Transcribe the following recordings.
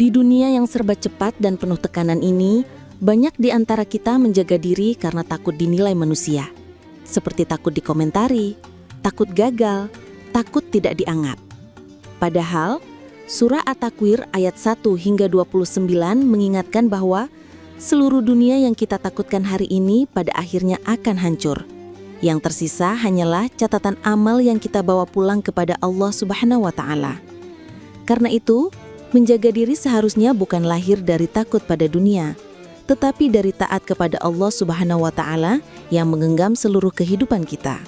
Di dunia yang serba cepat dan penuh tekanan ini, banyak di antara kita menjaga diri karena takut dinilai manusia. Seperti takut dikomentari, takut gagal, takut tidak dianggap. Padahal, surah At-Takwir ayat 1 hingga 29 mengingatkan bahwa seluruh dunia yang kita takutkan hari ini pada akhirnya akan hancur. Yang tersisa hanyalah catatan amal yang kita bawa pulang kepada Allah Subhanahu wa Ta'ala. Karena itu, menjaga diri seharusnya bukan lahir dari takut pada dunia, tetapi dari taat kepada Allah Subhanahu wa Ta'ala yang menggenggam seluruh kehidupan kita.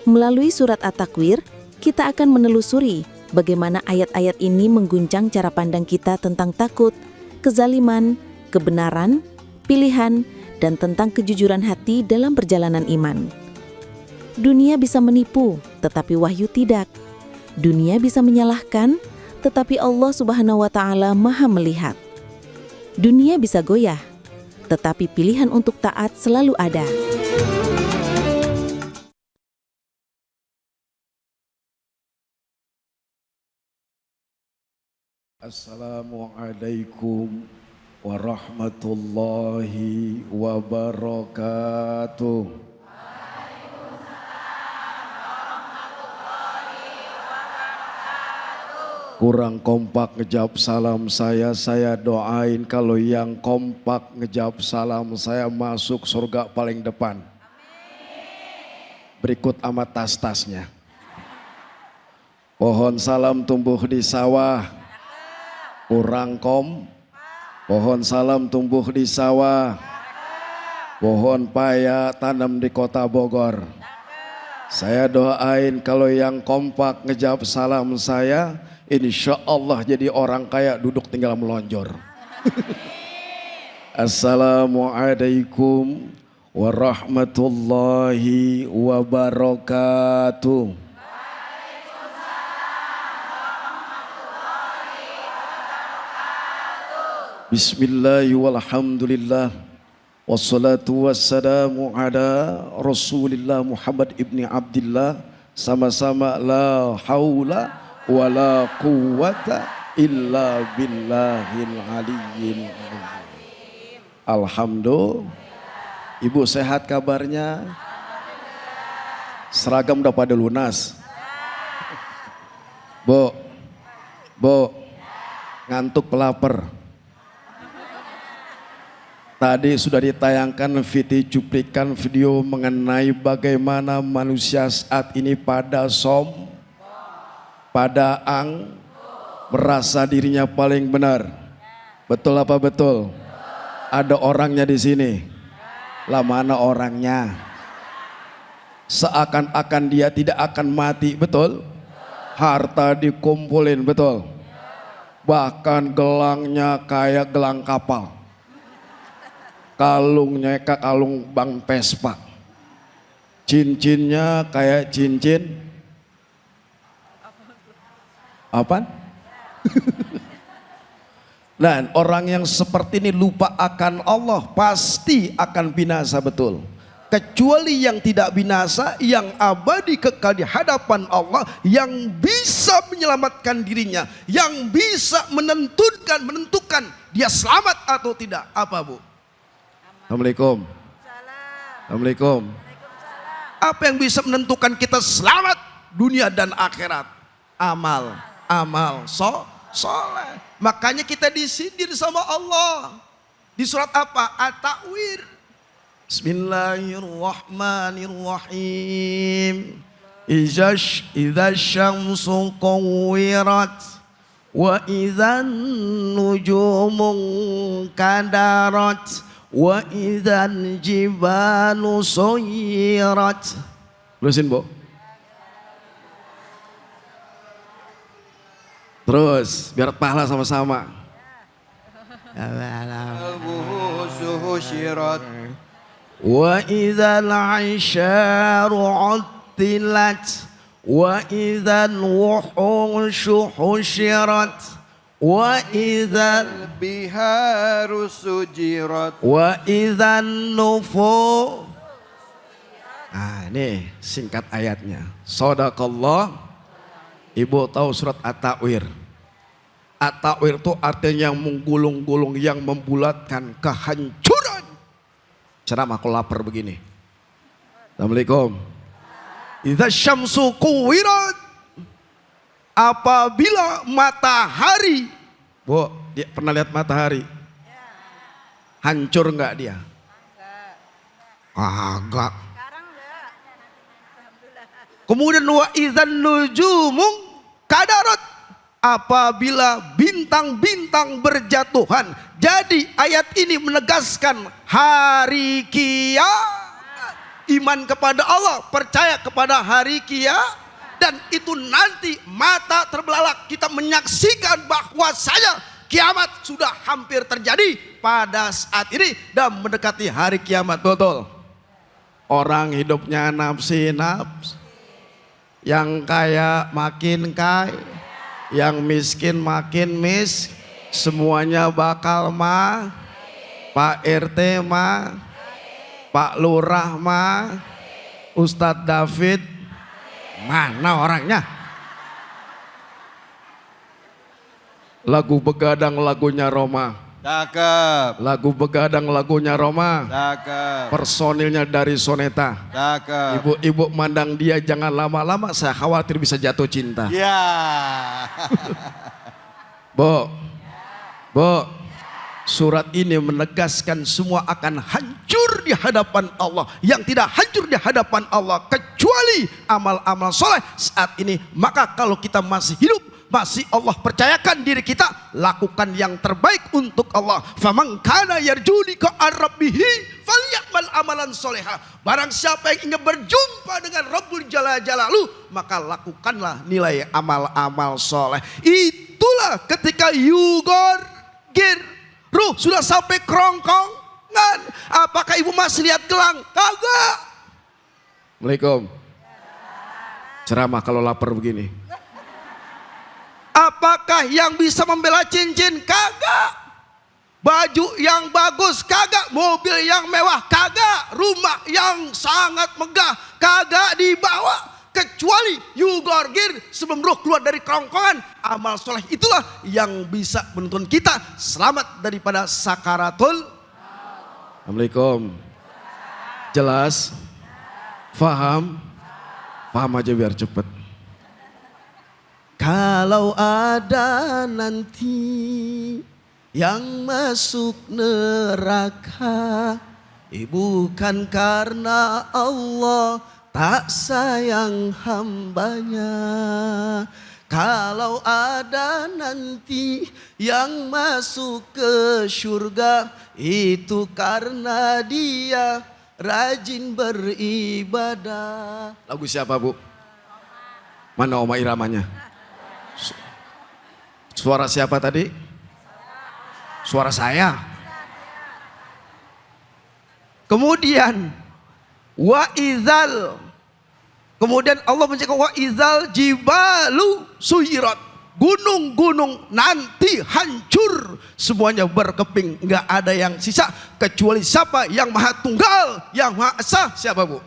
Melalui surat At-Takwir, kita akan menelusuri bagaimana ayat-ayat ini mengguncang cara pandang kita tentang takut, kezaliman, kebenaran, pilihan, dan tentang kejujuran hati dalam perjalanan iman. Dunia bisa menipu, tetapi wahyu tidak. Dunia bisa menyalahkan, tetapi Allah Subhanahu wa Ta'ala Maha melihat. Dunia bisa goyah, tetapi pilihan untuk taat selalu ada. Assalamualaikum warahmatullahi wabarakatuh. Kurang kompak ngejawab salam saya doain kalau yang kompak ngejawab salam saya masuk surga paling depan. Berikut amat tas-tasnya. Pohon salam tumbuh di sawah, kurang pohon salam tumbuh di sawah, pohon paya tanam di kota Bogor. Saya doain kalau yang kompak ngejawab salam saya, insya Allah jadi orang kaya duduk tinggal melonjor. Assalamualaikum warahmatullahi wabarakatuh. Bismillahirrahmanirrahim. Walhamdulillah. Wassalatu wassalamu ala Rasulillah Muhammad ibni Abdillah. Sama-sama la haula wala quwwata illa billahil aliyyil azim. Alhamdulillah. Ibu sehat kabarnya? Seragam udah pada lunas? Bu, ngantuk pelapar. Tadi sudah ditayangkan cuplikan video mengenai bagaimana manusia saat ini pada merasa dirinya paling benar. Betul apa betul? Ada orangnya di sini. Lah mana orangnya? Seakan-akan dia tidak akan mati, betul? Harta dikumpulin, betul? Bahkan gelangnya kayak gelang kapal. Kalungnya kayak kalung Bang Vespa. Cincinnya kayak cincin apa? Nah, orang yang seperti ini lupa akan Allah pasti akan binasa, betul. Kecuali yang tidak binasa, yang abadi kekal di hadapan Allah, yang bisa menyelamatkan dirinya, yang bisa menentukan dia selamat atau tidak. Apa, Bu? Assalamualaikum. Assalamualaikum. Apa yang bisa menentukan kita selamat dunia dan akhirat? Amal soleh. Makanya kita disindir sama Allah. Di surat apa? At-Takwir. Bismillahirrahmanirrahim. Idza syamsu kuwirat wa idzan nujumu kadarat wa idzal jibalu suyirat. Terusin, Bu. Terus biar pahala sama-sama. Wa idzal 'isyaru 'uttilat wa idzal wuhushu husyirat wa idzal biharu sujirat wa idzan nufu. Nah, ini singkat ayatnya. Shadaqallah. Ibu tahu surat At-Takwir. At-ta'wir itu artinya yang menggulung-gulung, yang membulatkan kehancuran. Ceramah kalau lapar begini. Assalamualaikum. Idza syamsu kuwirat, apabila matahari, Bu, dia pernah lihat matahari? Hancur enggak dia? Agak. Kemudian wa idzan nujumu kadarat, apabila bintang-bintang berjatuhan. Jadi ayat ini menegaskan hari kiamat. Iman kepada Allah, percaya kepada hari kiamat, dan itu nanti mata terbelalak kita menyaksikan bahwa saya kiamat sudah hampir terjadi pada saat ini dan mendekati hari kiamat. Betul. Orang hidupnya nafsi-nafsi, yang kaya makin kaya, yang miskin makin semuanya bakal Pak RT Pak Lurah Ustadz David, mana orangnya? Lagu begadang lagunya Roma. Cakep. Lagu begadang lagunya Roma. Cakep. Personilnya dari Soneta. Cakep. Ibu-ibu mandang dia jangan lama-lama, saya khawatir bisa jatuh cinta. Ya. Bu, surat ini menegaskan semua akan hancur di hadapan Allah. Yang tidak hancur di hadapan Allah kecuali amal-amal soleh saat ini. Maka kalau kita masih hidup, masih Allah percayakan diri kita, lakukan yang terbaik untuk Allah. Faman kana yarju liqa rabbih falyamal amalan soleha. Barang siapa yang ingin berjumpa dengan Rabbul Jalalu, maka lakukanlah nilai amal-amal soleh. Itulah ketika yugorgir, ruh sudah sampai kerongkongan. Apakah ibu masih lihat gelang? Kagak. Assalamualaikum. Ceramah kalau lapar begini. Apakah yang bisa membela cincin? Kagak. Baju yang bagus? Kagak. Mobil yang mewah? Kagak. Rumah yang sangat megah? Kagak dibawa. Kecuali yugorgir, sebelum roh keluar dari kerongkongan. Amal soleh itulah yang bisa menuntun kita selamat daripada sakaratul. Assalamualaikum. Jelas? Faham? Paham aja biar cepet. Kalau ada nanti yang masuk neraka, bukan karena Allah tak sayang hambanya. Kalau ada nanti yang masuk ke surga, itu karena dia rajin beribadah. Lagu siapa, Bu? Mana Oma iramanya? Suara siapa tadi? Suara saya. Kemudian wa izal, kemudian Allah mencakap wa izal jibalu suyirat, gunung-gunung nanti hancur semuanya berkeping, nggak ada yang sisa kecuali siapa? Yang maha tunggal, yang maha esa. Siapa, Bu?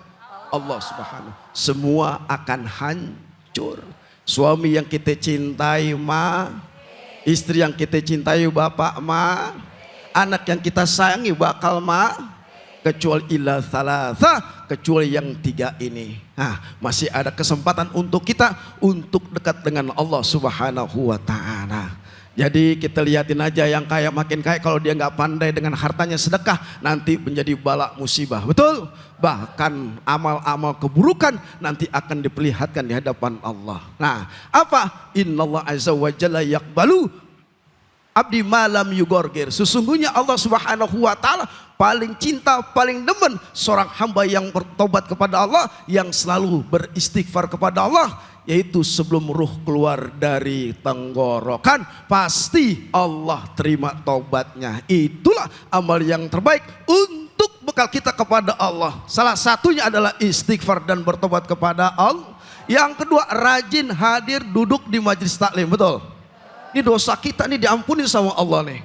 Allah Subhanahu. Semua akan hancur. Suami yang kita cintai istri yang kita cintai bapak anak yang kita sayangi bakal kecuali illa thalatha, kecuali yang tiga ini. Nah, masih ada kesempatan untuk kita untuk dekat dengan Allah Subhanahu wa ta'ala. Jadi kita lihatin aja yang kaya makin kaya, kalau dia nggak pandai dengan hartanya sedekah, nanti menjadi bala musibah. Betul? Bahkan amal-amal keburukan nanti akan diperlihatkan di hadapan Allah. Nah, apa? Innallah azza wa jalla yaqbalu abdi malam yugorgir. Sesungguhnya Allah Subhanahu wa ta'ala paling cinta, paling demen seorang hamba yang bertobat kepada Allah, yang selalu beristighfar kepada Allah, yaitu sebelum ruh keluar dari tenggorokan pasti Allah terima taubatnya. Itulah amal yang terbaik untuk bekal kita kepada Allah. Salah satunya adalah istighfar dan bertobat kepada Allah. Yang kedua, rajin hadir duduk di majelis taklim. Betul? Ini dosa kita nih diampuni sama Allah nih.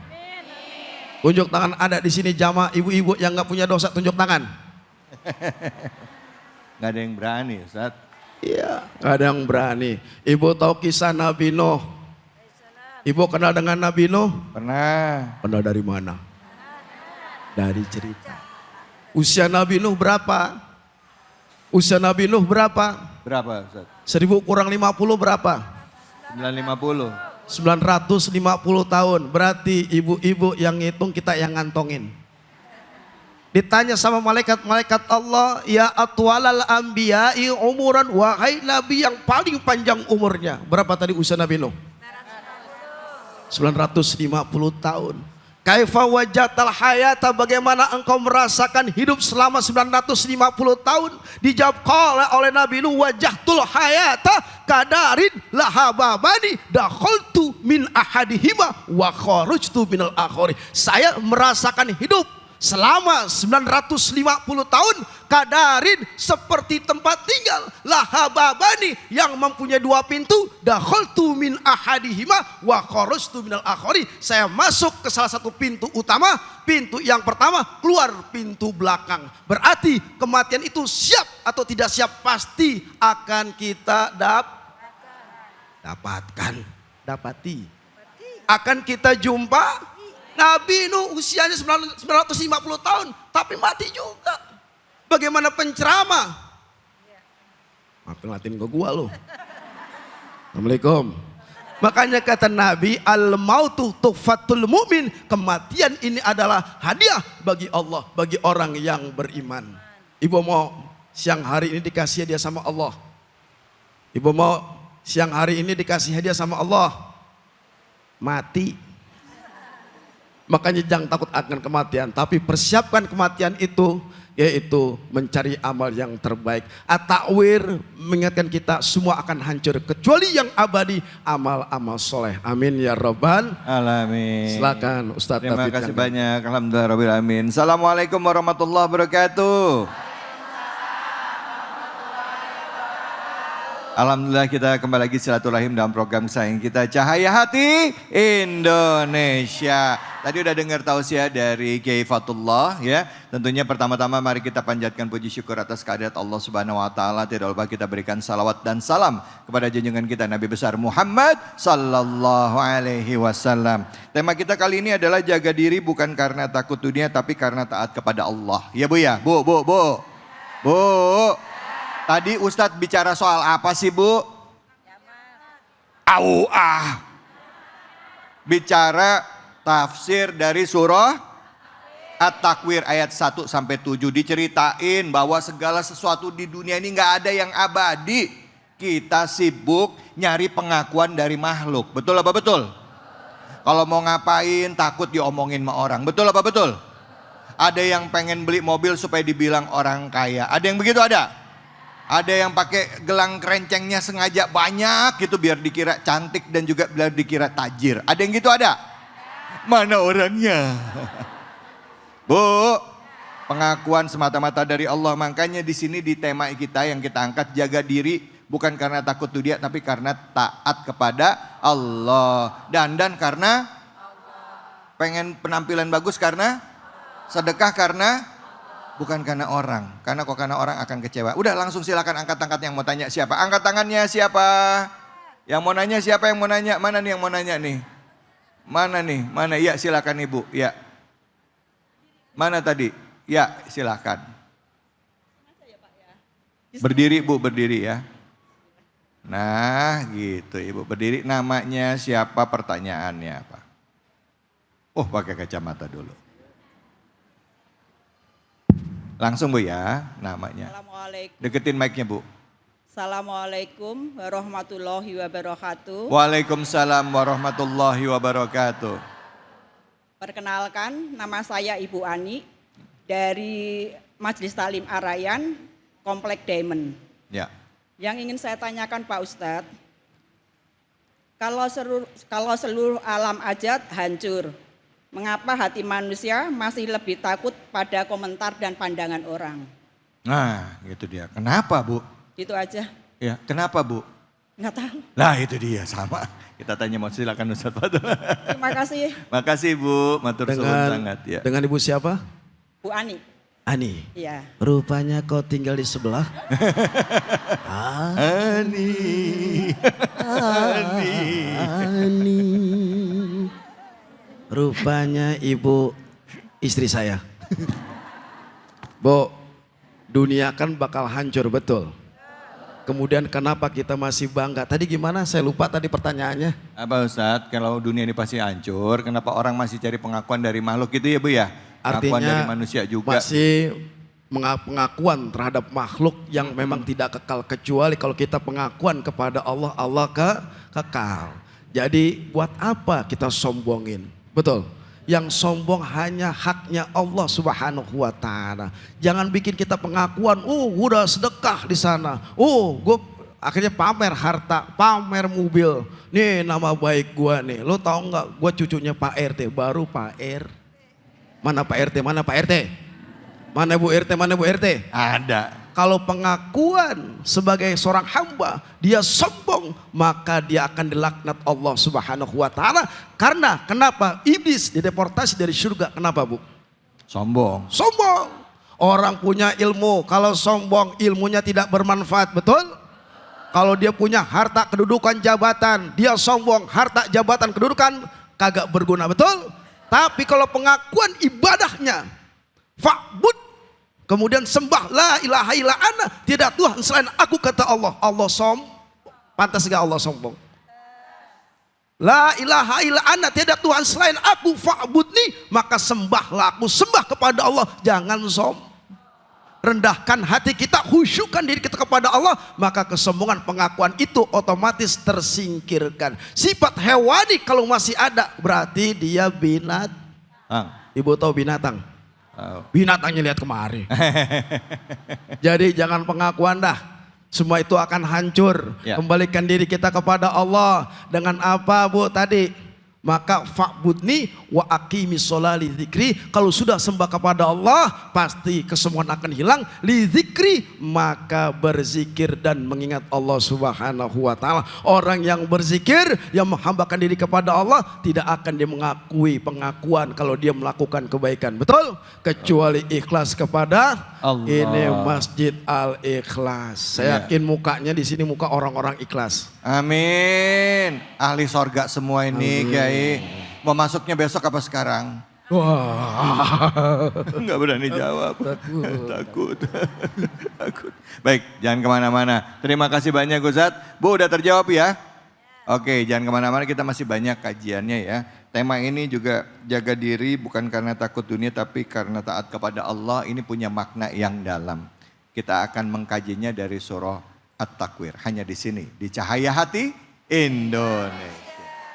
Tunjuk tangan, ada di sini jamaah ibu-ibu yang nggak punya dosa, tunjuk tangan. Nggak ada yang berani, Ustaz. Iya, nggak ada yang berani. Ibu tahu kisah Nabi Nuh? Ibu kenal dengan Nabi Nuh? Pernah. Kenal dari mana? Dari cerita. Usia Nabi Nuh berapa? Usia Nabi Nuh berapa? Berapa Ustaz? 1000 kurang 50 berapa? 950. 950 tahun. Berarti ibu-ibu yang ngitung, kita yang ngantongin. Ditanya sama malaikat-malaikat Allah, ya atwalal anbiya'i umuran, wahai nabi yang paling panjang umurnya. Berapa tadi usia Nabi Nuh? 950 tahun. Kaifa wajatal hayata, bagaimana engkau merasakan hidup selama 950 tahun? Dijawab oleh Nabi Nuh, wajahtul hayata kadarin lahababani dakhaltu min ahadihima wa kharajtu minal akhari. Saya merasakan hidup selama 950 tahun kadarin seperti tempat tinggal lahababani yang mempunyai 2 pintu, dakhaltu min ahadihima wa kharajtu minal akhari. Saya masuk ke salah satu pintu utama, pintu yang pertama, keluar pintu belakang. Berarti kematian itu siap atau tidak siap, pasti akan kita dapati. Akan kita jumpa. Nabi Nuh usianya 950 tahun, tapi mati juga. Bagaimana penceramah? Maafin latin gua lo. Assalamualaikum. Makanya kata Nabi, al-mautu tuhfatul mu'min. Kematian ini adalah hadiah bagi Allah, bagi orang yang beriman. Ibu mau siang hari ini dikasih hadiah sama Allah? Ibu mau siang hari ini dikasih hadiah sama Allah? Mati. Makanya jangan takut akan kematian, tapi persiapkan kematian itu, yaitu mencari amal yang terbaik. At-ta'wir mengingatkan kita semua akan hancur, kecuali yang abadi, amal-amal soleh. Amin ya Rabbal Alamin. Silakan Ustadz. Terima kasih banyak. Alhamdulillah Rabbil Alamin. Assalamualaikum warahmatullahi wabarakatuh. Alhamdulillah kita kembali lagi silaturahim dalam program kesayangan kita, Cahaya Hati Indonesia. Tadi udah dengar tausiah dari Kiai Fatullah ya. Tentunya pertama-tama mari kita panjatkan puji syukur atas kehadirat Allah Subhanahu wa taala. Tidak lupa kita berikan salawat dan salam kepada junjungan kita Nabi besar Muhammad sallallahu alaihi wasallam. Tema kita kali ini adalah jaga diri bukan karena takut dunia tapi karena taat kepada Allah. Ya Bu ya? Bu. Tadi Ustadz bicara soal apa sih Bu? Bicara tafsir dari surah At-Takwir ayat 1 sampai 7. Diceritain bahwa segala sesuatu di dunia ini gak ada yang abadi. Kita sibuk nyari pengakuan dari makhluk. Betul apa betul? Kalau mau ngapain takut diomongin sama orang. Betul apa betul? Ada yang pengen beli mobil supaya dibilang orang kaya. Ada yang begitu ada? Ada yang pakai gelang kerencengnya sengaja banyak gitu biar dikira cantik dan juga biar dikira tajir. Ada yang gitu ada? Mana orangnya? Bu, pengakuan semata-mata dari Allah. Makanya di sini di tema kita yang kita angkat, jaga diri bukan karena takut dunia tapi karena taat kepada Allah. Dan karena pengen penampilan bagus karena sedekah karena bukan karena orang. Karena kok karena orang akan kecewa. Udah langsung silakan angkat-angkat yang mau tanya siapa. Angkat tangannya siapa? Yang mau nanya siapa yang mau nanya? Mana nih yang mau nanya nih? Mana nih? Mana? Ya silakan Ibu. Ya. Mana tadi? Ya silakan. Berdiri Bu, berdiri ya. Nah gitu Ibu, berdiri. Namanya siapa, pertanyaannya apa? Oh pakai kacamata dulu. Langsung Bu ya namanya. Assalamualaikum. Deketin mic-nya Bu. Assalamualaikum warahmatullahi wabarakatuh. Waalaikumsalam warahmatullahi wabarakatuh. Perkenalkan, nama saya Ibu Ani dari Majelis Talim Arayan, Komplek Diamond. Ya. Yang ingin saya tanyakan Pak Ustadz, kalau seluruh alam ajat hancur, mengapa hati manusia masih lebih takut pada komentar dan pandangan orang? Nah, gitu dia. Kenapa, Bu? Itu aja. Ya, kenapa, Bu? Nggak tahu. Nah, itu dia sama. Kita tanya mau silakan Ustaz Fadul. Terima kasih. Makasih, Bu. Matur suwun sangat ya. Dengan Ibu siapa? Bu Ani. Ani. Iya. Rupanya kau tinggal di sebelah. Ani. Ani. Rupanya ibu istri saya. Bu, dunia kan bakal hancur, betul. Kemudian kenapa kita masih bangga? Tadi gimana? Saya lupa tadi pertanyaannya. Apa Ustadz, kalau dunia ini pasti hancur, kenapa orang masih cari pengakuan dari makhluk itu ya Bu ya? Pengakuan Artinya dari manusia juga. masih pengakuan terhadap makhluk yang memang tidak kekal. Kecuali kalau kita pengakuan kepada Allah, Allah kekal. Jadi buat apa kita sombongin? Betul. Yang sombong hanya haknya Allah Subhanahu wa taala. Jangan bikin kita pengakuan, udah sedekah di sana. Gue akhirnya pamer harta, pamer mobil. Nih nama baik gua nih. Lo tau nggak? Gua cucunya Pak RT, baru Pak R. Mana Pak RT? Mana Pak RT? Mana Bu RT? Mana Bu RT? Ada. Kalau pengakuan sebagai seorang hamba dia sombong, maka dia akan dilaknat Allah Subhanahu wa taala. Karena kenapa? Iblis dideportasi dari surga. Kenapa, Bu? Sombong. Sombong. Orang punya ilmu, kalau sombong ilmunya tidak bermanfaat, betul? Kalau dia punya harta, kedudukan, jabatan, dia sombong, harta, jabatan, kedudukan kagak berguna, betul? Tapi kalau pengakuan ibadahnya fa'bud, kemudian sembah la ilaha illa ana, tidak Tuhan selain aku, kata Allah. Allah pantas gak Allah sombong? La ilaha illa ana, tidak Tuhan selain aku, fa'budni, maka sembahlah aku, sembah kepada Allah, jangan rendahkan hati kita, khusyukkan diri kita kepada Allah, maka kesombongan pengakuan itu otomatis tersingkirkan. Sifat hewani kalau masih ada berarti dia binatang. Ibu tahu binatang? Binatangnya lihat kemari. Jadi jangan pengakuan dah. Semua itu akan hancur. Ya. Kembalikan diri kita kepada Allah. Dengan apa, Bu, tadi? Maka fa'budni wa aqimis sholali dzikri. Kalau sudah sembah kepada Allah, pasti kesembuhan akan hilang. Li dzikri, maka berzikir dan mengingat Allah Subhanahu wa taala. Orang yang berzikir, yang menghambakan diri kepada Allah, tidak akan dia mengakui pengakuan kalau dia melakukan kebaikan. Betul? Kecuali ikhlas kepada Allah. Ini Masjid Al-Ikhlas. Saya yakin mukanya di sini muka orang-orang ikhlas. Amin. Ahli sorga semua ini, Kiai. Mau masuknya besok apa sekarang? Wah. Enggak berani jawab. Takut. Takut. Baik, jangan kemana-mana. Terima kasih banyak Ustadz. Bu, udah terjawab ya? Oke, jangan kemana-mana, kita masih banyak kajiannya ya. Tema ini juga jaga diri bukan karena takut dunia tapi karena taat kepada Allah. Ini punya makna yang dalam. Kita akan mengkajinya dari surah At-Takwir. Hanya di sini, di Cahaya Hati Indonesia.